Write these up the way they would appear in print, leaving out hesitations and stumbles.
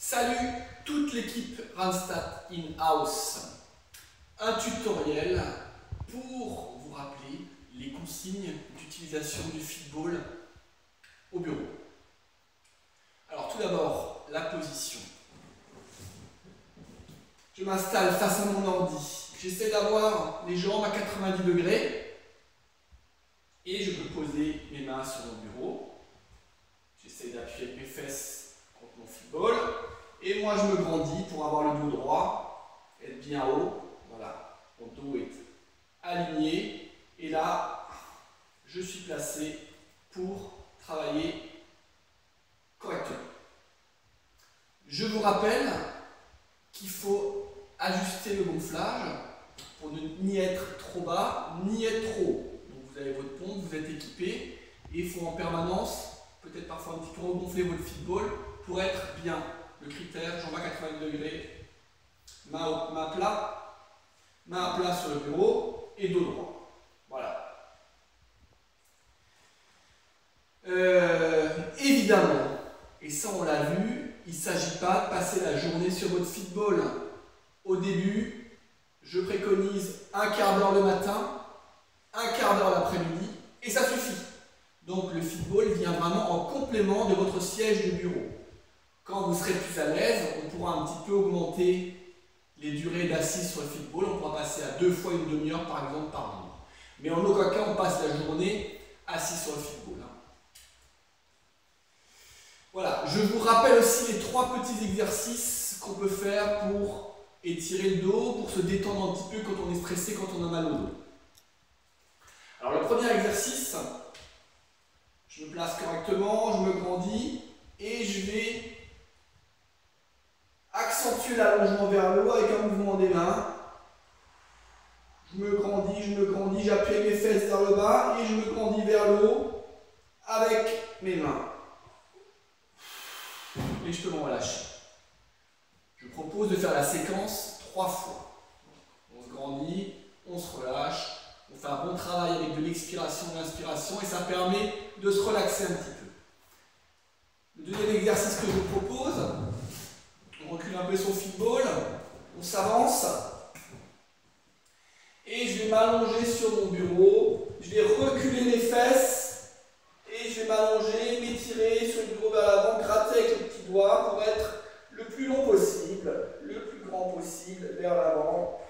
Salut toute l'équipe Randstad In-House. Un tutoriel pour vous rappeler les consignes d'utilisation du feedball au bureau. Alors tout d'abord, la position. Je m'installe face à mon ordi. J'essaie d'avoir les jambes à 90 degrés et je peux poser mes mains sur mon bureau. J'essaie d'appuyer avec mes fesses contre mon feedball. Et moi, je me grandis pour avoir le dos droit, être bien haut. Voilà, mon dos est aligné. Et là, je suis placé pour travailler correctement. Je vous rappelle qu'il faut ajuster le gonflage pour ne ni être trop bas, ni être trop haut. Donc vous avez votre pompe, vous êtes équipé, et il faut en permanence, peut-être parfois un petit peu regonfler votre feedball pour être bien. Le critère, jambes à 90 degrés, main à plat sur le bureau et dos droit. Voilà. Évidemment, et ça on l'a vu, il ne s'agit pas de passer la journée sur votre feedball. Au début, je préconise un quart d'heure le matin, un quart d'heure l'après-midi, et ça suffit. Donc le feedball vient vraiment en complément de votre siège de bureau. Quand vous serez plus à l'aise, on pourra un petit peu augmenter les durées d'assises sur le feedball. On pourra passer à 2 fois une demi-heure par exemple par jour. Mais en aucun cas on passe la journée assis sur le feedball. Voilà, je vous rappelle aussi les 3 petits exercices qu'on peut faire pour étirer le dos, pour se détendre un petit peu quand on est stressé, quand on a mal au dos. Alors le premier exercice, je me place correctement, je me grandis et je vais accentuer l'allongement vers le haut avec un mouvement des mains. Je me grandis, j'appuie mes fesses vers le bas et je me grandis vers le haut avec mes mains. Et je peux m'en relâcher. Je propose de faire la séquence 3 fois. On se grandit, on se relâche, on fait un bon travail avec de l'expiration et de l'inspiration et ça permet de se relaxer un petit peu. Le deuxième exercice que je vous propose, on recule un peu son feedball, on s'avance et je vais m'allonger sur mon bureau, je vais reculer mes fesses et je vais m'allonger, m'étirer sur le bureau vers l'avant, gratter avec le petit doigt pour être le plus long possible, le plus grand possible vers l'avant.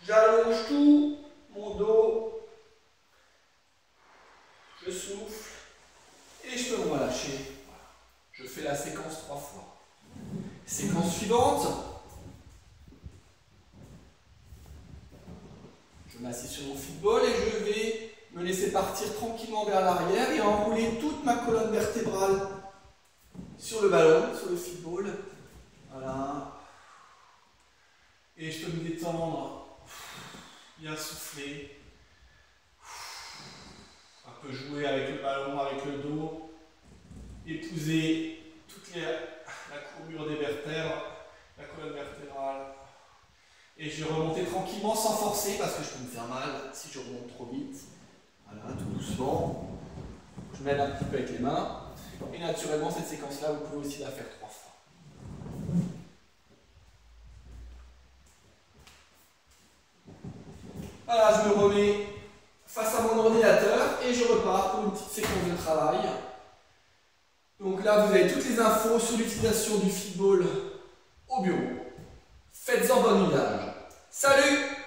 J'allonge tout mon dos, je souffle et je peux me relâcher. Je fais la séquence 3 fois. Séquence suivante. Je m'assieds sur mon feedball et je vais me laisser partir tranquillement vers l'arrière et enrouler toute ma colonne vertébrale sur le ballon, sur le feedball. Voilà. Et je peux me détendre, bien souffler, un peu jouer avec le ballon, avec le dos, épouser toute la courbure des vertèbres, la colonne vertébrale. Et je vais remonter tranquillement sans forcer parce que je peux me faire mal si je remonte trop vite. Voilà, tout doucement. Je m'aide un petit peu avec les mains. Et naturellement, cette séquence-là, vous pouvez aussi la faire 3 fois. Voilà, je me remets face à mon ordinateur et je repars pour une petite séquence de travail. Donc là, vous avez toutes les infos sur l'utilisation du feedball au bureau. Faites-en bon usage. Salut!